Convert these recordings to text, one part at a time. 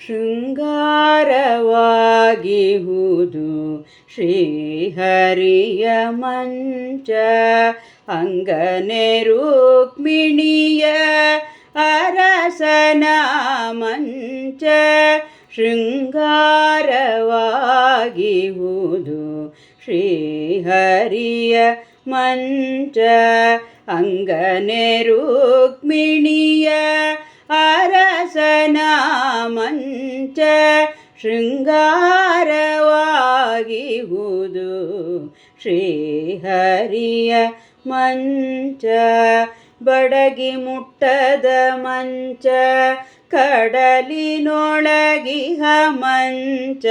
ಶೃಂಗಾರವಾಗಿಹುದು ಶ್ರೀಹರಿಯ ಮಂಚ. ಅಂಗನೆ ರುಕ್ಮಿಣಿಯ ಅರಸನ ಮಂಚ. ಶೃಂಗಾರವಾಗಿಹುದು ಶ್ರೀಹರಿಯ ಮಂಚ. ಅಂಗನೆ ರುಕ್ಮಿಣಿಯ ಅರಸನ ಮಂಚ. ಶೃಂಗಾರವಾಗಿಹುದು ಶ್ರೀಹರಿಯ ಮಂಚ. ಬಡಗಿ ಮುಟ್ಟದ ಮಂಚ ಕಡಲಿನೊಳಗಿಹ ಮಂಚ.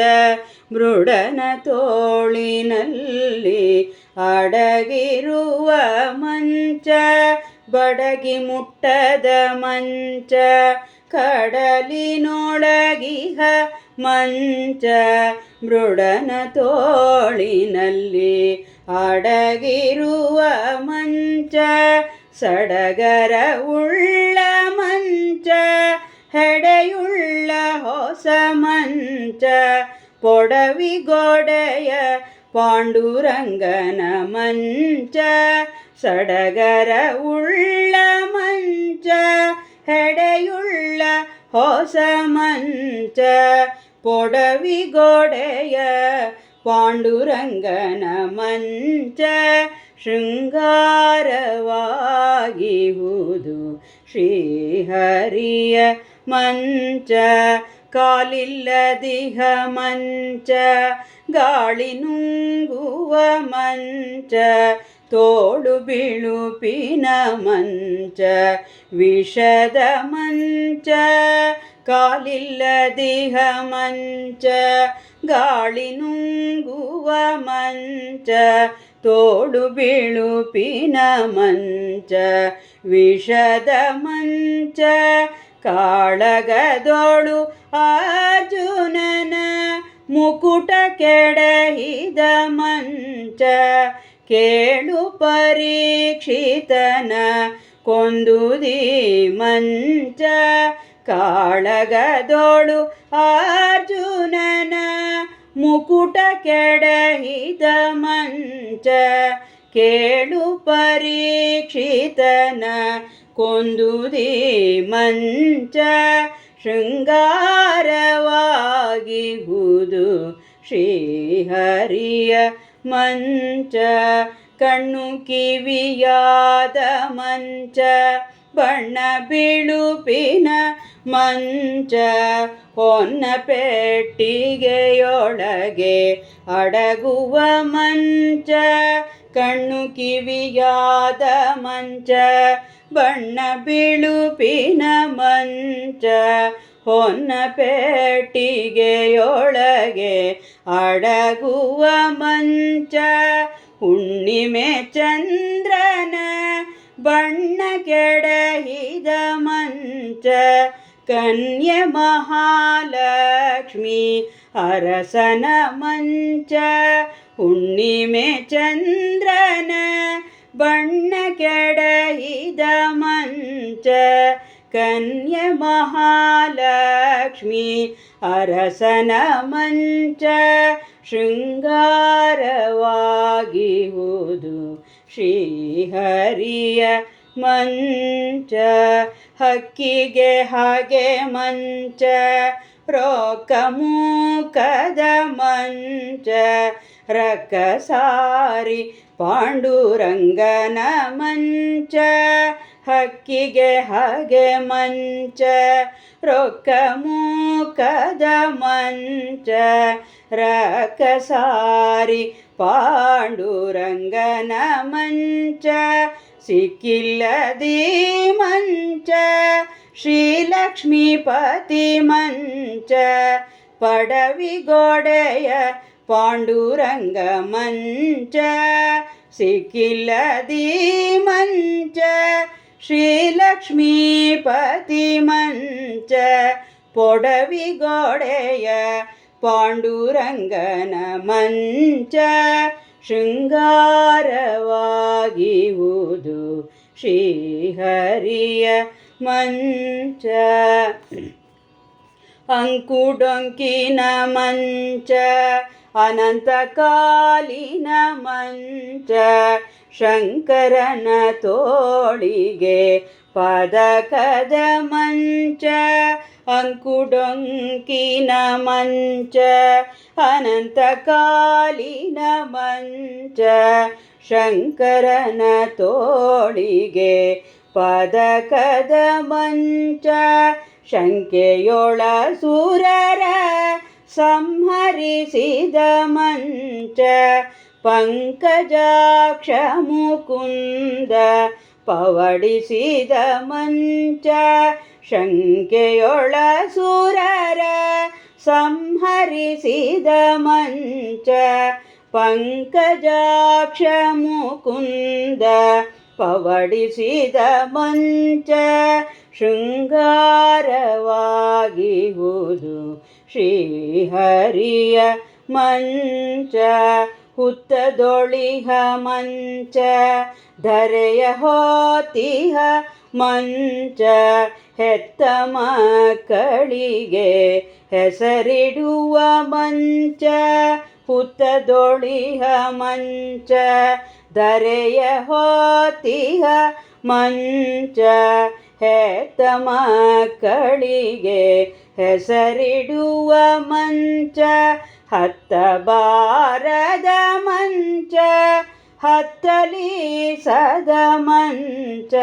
ಮೃಡನ ತೋಳಿನಲ್ಲಿ ಅಡಗಿರುವ ಮಂಚ. ಬಡಗಿ ಮುಟ್ಟದ ಮಂಚ ಕಡಲಿನೊಳಗಿಹ ಮಂಚ. ಮೃಡನ ತೋಳಿನಲ್ಲಿ ಅಡಗಿರುವ ಮಂಚ. ಸಡಗರ ಉಳ್ಳ ಮಂಚ ಹೆಡೆಯುಳ್ಳ ಹೊಸ ಮಂಚ. ಪೊಡವಿಗೊಡೆಯ ಪಾಂಡುರಂಗನ ಮಂಚ. ಸಡಗರ ಉಳ್ಳ ಮಂಚ ಹೆಡೆಯುಳ್ಳ ಹೊಸ ಮಂಚ. ಪೊಡವಿಗೊಡೆಯ ಪಾಂಡುರಂಗನ ಮಂಚ. ಶೃಂಗಾರವಾಗಿಹುದು ಶ್ರೀಹರಿಯ ಮಂಚ. ಕಾಲಿಲ್ಲದಿಹ ಮಂಚ ಗಾಳಿ ನುಂಗುವ ಮಂಚ. ತೋಳು ಬಿಳುಪಿನ ಮಂಚ ವಿಷದ ಮಂಚ. ಕಾಲಿಲ್ಲದಿಹ ಮಂಚ ಗಾಳಿ ನುಂಗುವ ಮಂಚ. ತೋಳು ಬಿಳುಪಿನ ಮಂಚ ವಿಷದ ಮಂಚ. ಕಾಳಗದೋಳು ಅರ್ಜುನನ ಮುಕುಟ ಕೆಡಹಿದ ಮಂಚ. ಕೇಳು ಪರೀಕ್ಷಿತನ ಕೊಂದುದಿ ಮಂಚ. ಕಾಳಗದೋಳು ಅರ್ಜುನನ ಮುಕುಟ ಕೆಡಹಿದ ಮಂಚ. ಕೇಳು ಪರೀಕ್ಷಿತನ ಕೊಂದುದಿ ಮಂಚ. ಶೃಂಗಾರವಾಗಿಹುದು ಶ್ರೀಹರಿಯ ಮಂಚ. ಕಣ್ಣು ಕಿವಿಯಾದ ಮಂಚ ಬಣ್ಣ ಬಿಳುಪಿನ ಮಂಚ. ಹೊನ್ನ ಪೆಟ್ಟಿಗೆಯೊಳಗೆ ಅಡಗುವ ಮಂಚ. ಕಣ್ಣು ಕಿವಿಯಾದ ಮಂಚ ಬಣ್ಣ ಬಿಳುಪಿನ ಮಂಚ. ಹೊನ್ನ ಪೆಟ್ಟಿಗೆಯೊಳಗೆ ಅಡಗುವ ಮಂಚ. ಹುಣ್ಣಿಮೆ ಚಂದ್ರನ ಬಣ್ಣ ಕೆಡಹಿದ ಮಂಚ. ಕನ್ಯೆ ಮಹಾಲಕ್ಷ್ಮಿ ಅರಸನ ಮಂಚ. ಹುಣ್ಣಿಮೆ ಚಂದ್ರನ ಬಣ್ಣ ಕೆಡಹಿದ ಮಂಚ. ಕನ್ಯೆ ಮಹಾಲಕ್ಷ್ಮಿ ಅರಸನ ಮಂಚ. ಶೃಂಗಾರವಾಗಿಹುದು ಶ್ರೀಹರಿಯ ಮಂಚ. ಹಕ್ಕಿಗೆ ಹಾಗೆ ಮಂಚ ರೊಕ್ಕ ಮೂಕದ ಮಂಚ. ರಕ್ಕಸಾರಿ ಪಾಂಡುರಂಗನ ಮಂಚ. ಹಕ್ಕಿಗೆ ಹಾಗೆ ಮಂಚ ರೊಕ್ಕ ಮೂಕದ ಮಂಚ. ರಕ್ಕಸಾರಿ ಪಾಂಡುರಂಗನ ಮಂಚ. ಸಿಕ್ಕಿಲ್ಲದಿ ಮಂಚ ಶ್ರೀಲಕ್ಷ್ಮೀಪತಿ ಮಂಚ. ಪಡವಿಗೊಡೆಯ ಪಾಂಡುರಂಗ ಮಂಚ. ಸಿಕ್ಕಿಲ್ಲದಿ ಮಂಚ ಶ್ರೀಲಕ್ಷ್ಮೀಪತಿ ಮಂಚ. ಪೊಡವಿಗೊಡೆಯ ಪಾಂಡುರಂಗನ ಮಂಚ. ಶೃಂಗಾರವಾಗಿಹುದು ಶ್ರೀಹರಿಯ ಮಂಚ. ಅಂಕುಡೊಂಕಿನ ಮಂಚ ಅನಂತಕಾಲಿನ ಮಂಚ ಶಂಕರನ ತೋಳಿಗೆ ಪದಕದ ಮಂಚ ಅಂಕುಡೊಂಕಿನ ಮಂಚ ಅನಂತಕಾಲಿನ ಮಂಚ ಶಂಕರನ ತೋಳಿಗೆ ಪದಕದ ಮಂಚ ಶಂಕೆಯೊಳ ಸುರರ ಸಂಹರಿಸಿದ ಮಂಚ ಪಂಕಜಾಕ್ಷ ಮುಕುಂದ ಪವಡಿಸಿದ ಮಂಚ ಶಂಕೆಯೊಳ ಸುರರ ಸಂಹರಿಸಿದ ಮಂಚ ಪಂಕಜಾಕ್ಷ ಮುಕುಂದ ಪವಡಿಸಿದ ಮಂಚ ಶೃಂಗಾರವಾಗಿಹುದು ಶ್ರೀಹರಿಯ ಮಂಚ ಹುತ್ತದೊಳಿಹ ಮಂಚ ಧರೆಯ ಹೋತಿಹ ಮಂಚ ಹೆತ್ತ ಮಕ್ಕಳಿಗೆ ಹೆಸರಿಡುವ ಮಂಚ ಹುತ್ತದೊಳಿಹ ಮಂಚ ಧರೆಯ ಹೋತಿಹ ಮಂಚ ಹೆತ್ತ ಮಕ್ಕಳಿಗೆ ಹೆಸರಿಡುವ ಮಂಚ ಹತ್ತ ಬಾರದ ಮಂಚ ಹತ್ತಲೀಸದ ಮಂಚ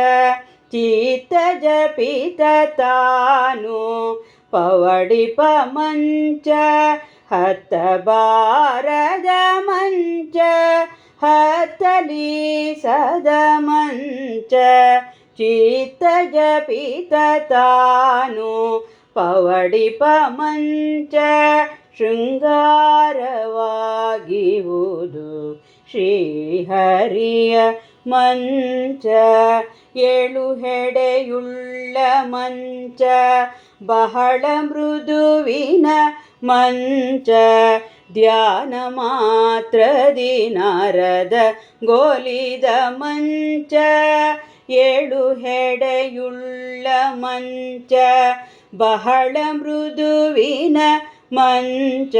ಚಿತ್ತ ಜಪಿತ ತಾನು ಪವಡಿಪ ಮಂಚ ಹತ್ತ ಬಾರದ ಮಂಚ ಹತ್ತಲೀಸದ ಮಂಚ ಚಿತ್ತ ಜಪಿತ ತಾನು ಪವಡಿಪ ಮಂಚ ಶೃಂಗಾರವಾಗಿಹುದು ಶ್ರೀಹರಿಯ ಮಂಚ ಏಳು ಹೆಡೆಯುಳ್ಳ ಮಂಚ ಬಹಳ ಮೃದುವಿನ ಮಂಚ ಧ್ಯಾನ ಮಾತ್ರದಿ ನಾರದ ಗೋಲಿದ ಮಂಚ ಏಳು ಹೆಡೆಯುಳ್ಳ ಮಂಚ ಬಹಳ ಮೃದುವಿನ ಮಂಚ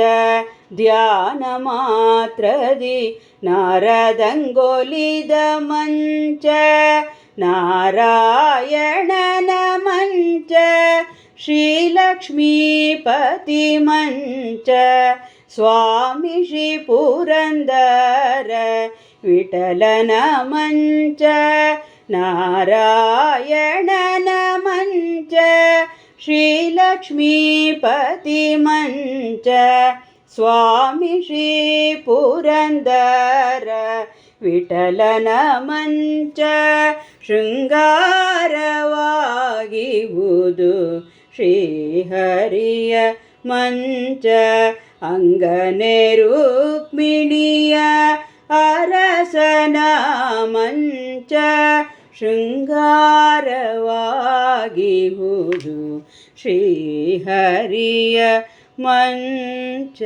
ಧ್ಯಾನ ಮಾತ್ರದಿ ನಾರದಂಗೊಲಿದ ಮಂಚ ನಾರಾಯಣನ ಮಂಚ ಶ್ರೀಲಕ್ಷ್ಮೀಪತಿ ಮಂಚ ಸ್ವಾಮಿ ಶ್ರೀ ಪುರಂದರ ವಿಠಲನ ಮಂಚ ನಾರಾಯಣನ ಮಂಚ ಶ್ರೀಲಕ್ಷ್ಮೀಪತಿ ಮಂಚ ಸ್ವಾಮಿ ಶ್ರೀ ಪುರಂದರ ವಿಠಲನ ಮಂಚ ಶೃಂಗಾರವಾಗಿಹುದು ಶ್ರೀಹರಿಯ ಮಂಚ ಅಂಗನೆ ರುಕ್ಮಿಣಿಯ ಅರಸನ ಮಂಚ ಶೃಂಗಾರವಾಗಿಹುದು ಶ್ರೀಹರಿಯ ಮಂಚ.